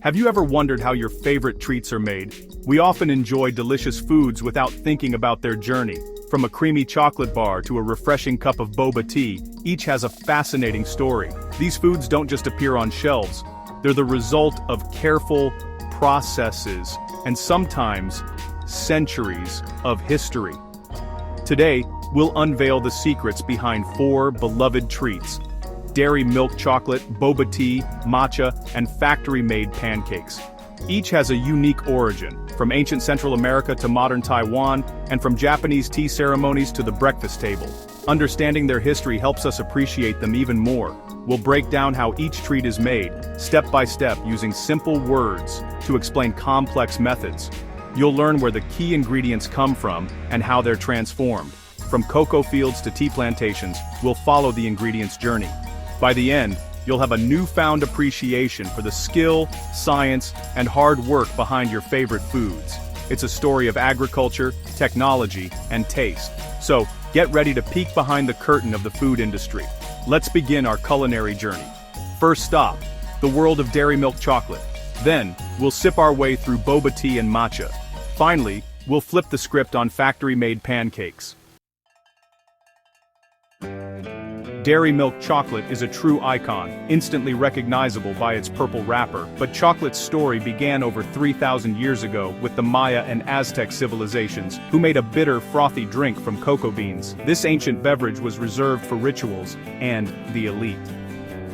Have you ever wondered how your favorite treats are made? We often enjoy delicious foods without thinking about their journey. From a creamy chocolate bar to a refreshing cup of boba tea, each has a fascinating story. These foods don't just appear on shelves. They're the result of careful processes and sometimes centuries of history. Today, we'll unveil the secrets behind 4 beloved treats: dairy milk chocolate, boba tea, matcha, and factory-made pancakes. Each has a unique origin, from ancient Central America to modern Taiwan, and from Japanese tea ceremonies to the breakfast table. Understanding their history helps us appreciate them even more. We'll break down how each treat is made, step by step, using simple words to explain complex methods. You'll learn where the key ingredients come from and how they're transformed. From cocoa fields to tea plantations, we'll follow the ingredients' journey. By the end, you'll have a newfound appreciation for the skill, science, and hard work behind your favorite foods. It's a story of agriculture, technology, and taste. So, get ready to peek behind the curtain of the food industry. Let's begin our culinary journey. First stop, the world of dairy milk chocolate. Then, we'll sip our way through boba tea and matcha. Finally, we'll flip the script on factory-made pancakes. Dairy milk chocolate is a true icon, instantly recognizable by its purple wrapper, but chocolate's story began over 3,000 years ago with the Maya and Aztec civilizations, who made a bitter, frothy drink from cocoa beans. This ancient beverage was reserved for rituals and the elite.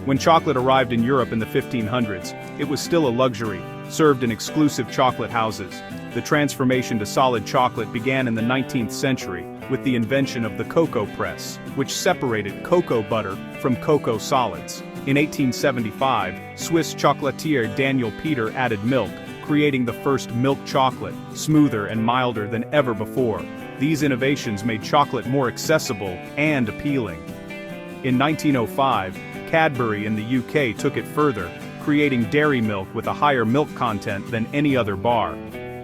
When chocolate arrived in Europe in the 1500s, it was still a luxury, served in exclusive chocolate houses. The transformation to solid chocolate began in the 19th century, with the invention of the cocoa press, which separated cocoa butter from cocoa solids. In 1875, Swiss chocolatier Daniel Peter added milk, creating the first milk chocolate, smoother and milder than ever before. These innovations made chocolate more accessible and appealing. In 1905, Cadbury in the UK took it further, creating dairy milk with a higher milk content than any other bar.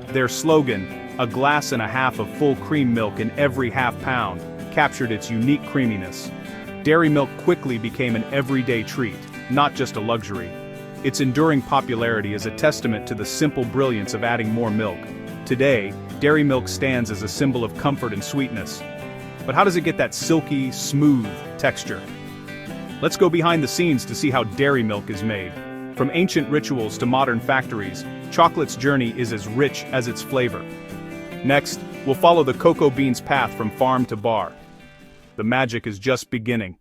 Their slogan, "A glass and a half of full cream milk in every half pound," captured its unique creaminess. Dairy milk quickly became an everyday treat, not just a luxury. Its enduring popularity is a testament to the simple brilliance of adding more milk. Today, dairy milk stands as a symbol of comfort and sweetness. But how does it get that silky, smooth texture? Let's go behind the scenes to see how dairy milk is made. From ancient rituals to modern factories, chocolate's journey is as rich as its flavor. Next, we'll follow the cocoa bean's path from farm to bar. The magic is just beginning.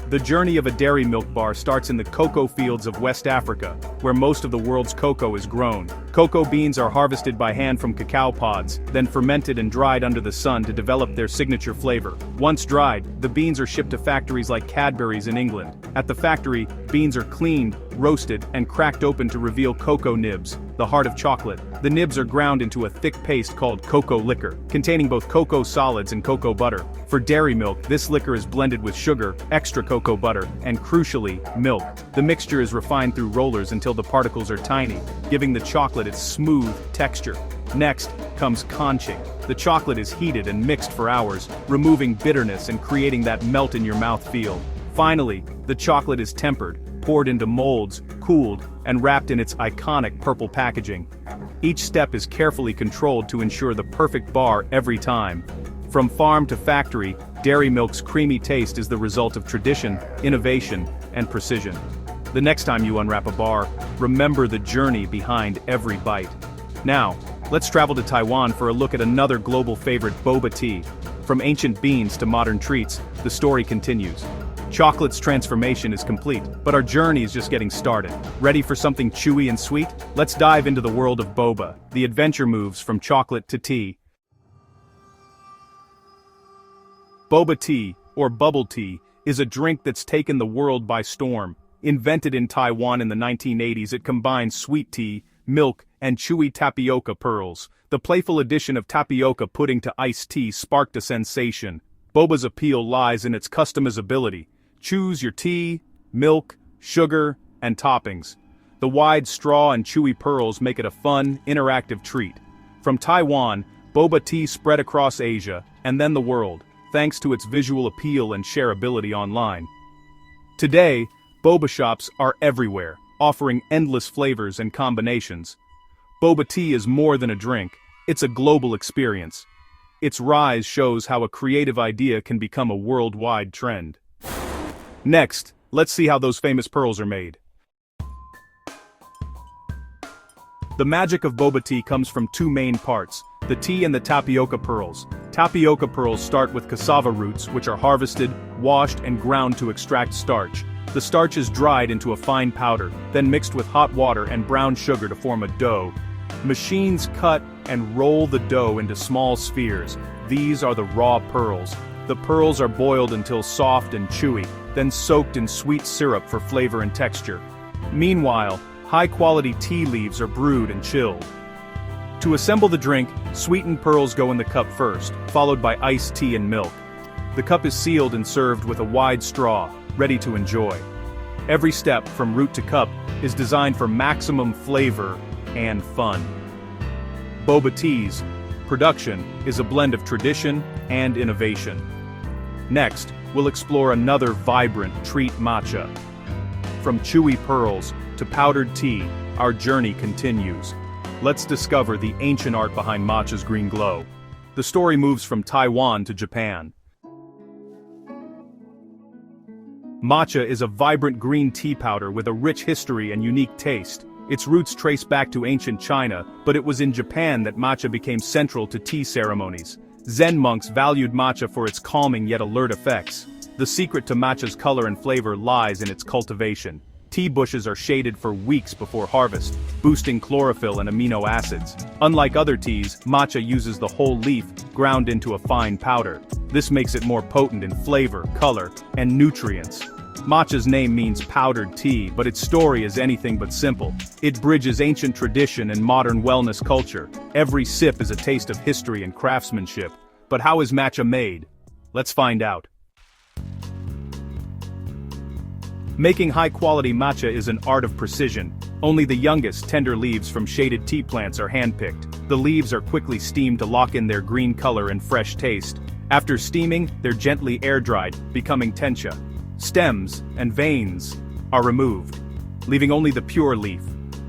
The journey of a dairy milk bar starts in the cocoa fields of West Africa, where most of the world's cocoa is grown. Cocoa beans are harvested by hand from cacao pods, then fermented and dried under the sun to develop their signature flavor. Once dried, the beans are shipped to factories like Cadbury's in England. At the factory, beans are cleaned, roasted, and cracked open to reveal cocoa nibs, the heart of chocolate. The nibs are ground into a thick paste called cocoa liquor, containing both cocoa solids and cocoa butter. For dairy milk, this liquor is blended with sugar, extra cocoa butter, and crucially, milk. The mixture is refined through rollers until the particles are tiny, giving the chocolate its smooth texture. Next comes conching. The chocolate is heated and mixed for hours, removing bitterness and creating that melt-in-your-mouth feel. Finally, the chocolate is tempered, poured into molds, cooled, and wrapped in its iconic purple packaging. Each step is carefully controlled to ensure the perfect bar every time. From farm to factory, dairy milk's creamy taste is the result of tradition, innovation, and precision. The next time you unwrap a bar, remember the journey behind every bite. Now, let's travel to Taiwan for a look at another global favorite, boba tea. From ancient beans to modern treats, the story continues. Chocolate's transformation is complete, but our journey is just getting started. Ready for something chewy and sweet? Let's dive into the world of boba, the adventure moves from chocolate to tea. Boba tea, or bubble tea, is a drink that's taken the world by storm. Invented in Taiwan in the 1980s, it combines sweet tea, milk, and chewy tapioca pearls. The playful addition of tapioca pudding to iced tea sparked a sensation. Boba's appeal lies in its customizability. Choose your tea, milk, sugar, and toppings. The wide straw and chewy pearls make it a fun, interactive treat. From Taiwan, boba tea spread across Asia, and then the world, thanks to its visual appeal and shareability online. Today, Boba shops are everywhere, offering endless flavors and combinations. Boba tea is more than a drink, it's a global experience. Its rise shows how a creative idea can become a worldwide trend. Next, let's see how those famous pearls are made. The magic of boba tea comes from two main parts, the tea and the tapioca pearls. Tapioca pearls start with cassava roots, which are harvested, washed, and ground to extract starch. The starch is dried into a fine powder, then mixed with hot water and brown sugar to form a dough. Machines cut and roll the dough into small spheres. These are the raw pearls. The pearls are boiled until soft and chewy, then soaked in sweet syrup for flavor and texture. Meanwhile, high-quality tea leaves are brewed and chilled. To assemble the drink, sweetened pearls go in the cup first, followed by iced tea and milk. The cup is sealed and served with a wide straw, ready to enjoy. Every step, from root to cup, is designed for maximum flavor and fun. Boba tea's production is a blend of tradition and innovation. Next, we'll explore another vibrant treat, matcha. From chewy pearls to powdered tea, our journey continues. Let's discover the ancient art behind matcha's green glow. The story moves from Taiwan to Japan. Matcha is a vibrant green tea powder with a rich history and unique taste. Its roots trace back to ancient China, but it was in Japan that matcha became central to tea ceremonies. Zen monks valued matcha for its calming yet alert effects. The secret to matcha's color and flavor lies in its cultivation. Tea bushes are shaded for weeks before harvest, boosting chlorophyll and amino acids. Unlike other teas, matcha uses the whole leaf, ground into a fine powder. This makes it more potent in flavor, color, and nutrients. Matcha's name means powdered tea, but its story is anything but simple. It bridges ancient tradition and modern wellness culture. Every sip is a taste of history and craftsmanship. But how is matcha made? Let's find out. Making high-quality matcha is an art of precision. Only the youngest, tender leaves from shaded tea plants are handpicked. The leaves are quickly steamed to lock in their green color and fresh taste. After steaming, they're gently air-dried, becoming tencha. Stems and veins are removed, leaving only the pure leaf.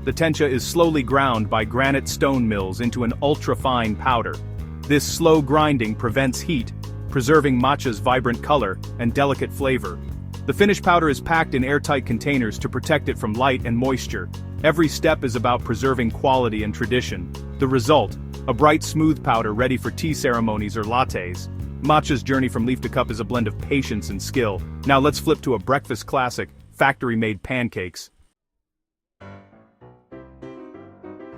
The tencha is slowly ground by granite stone mills into an ultra-fine powder. This slow grinding prevents heat, preserving matcha's vibrant color and delicate flavor. The finished powder is packed in airtight containers to protect it from light and moisture. Every step is about preserving quality and tradition. The result, a bright smooth powder ready for tea ceremonies or lattes. Matcha's journey from leaf to cup is a blend of patience and skill. Now let's flip to a breakfast classic, factory-made pancakes.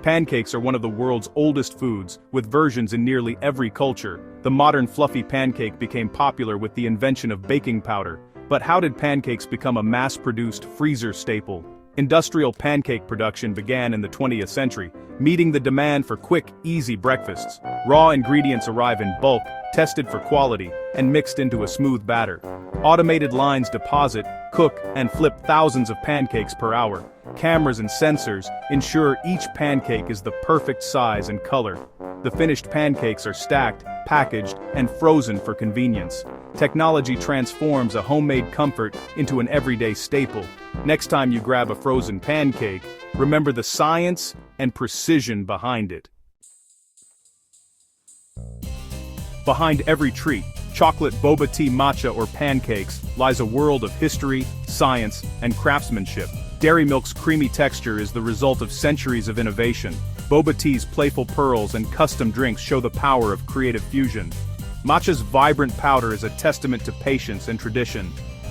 Pancakes are one of the world's oldest foods, with versions in nearly every culture. The modern fluffy pancake became popular with the invention of baking powder. But how did pancakes become a mass-produced freezer staple? Industrial pancake production began in the 20th century, meeting the demand for quick, easy breakfasts. Raw ingredients arrive in bulk, tested for quality, and mixed into a smooth batter. Automated lines deposit, cook, and flip thousands of pancakes per hour. Cameras and sensors ensure each pancake is the perfect size and color. The finished pancakes are stacked, packaged, and frozen for convenience. Technology transforms a homemade comfort into an everyday staple. Next time you grab a frozen pancake, remember the science and precision behind it. Behind every treat, chocolate, boba tea, matcha, or pancakes, lies a world of history, science, and craftsmanship. Dairy Milk's creamy texture is the result of centuries of innovation. Boba tea's playful pearls and custom drinks show the power of creative fusion. Matcha's vibrant powder is a testament to patience and tradition.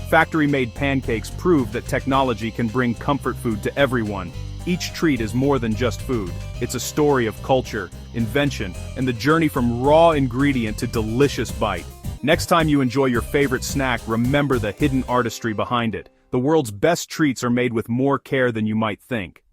Factory-made pancakes prove that technology can bring comfort food to everyone. Each treat is more than just food. It's a story of culture, invention, and the journey from raw ingredient to delicious bite. Next time you enjoy your favorite snack, remember the hidden artistry behind it. The world's best treats are made with more care than you might think.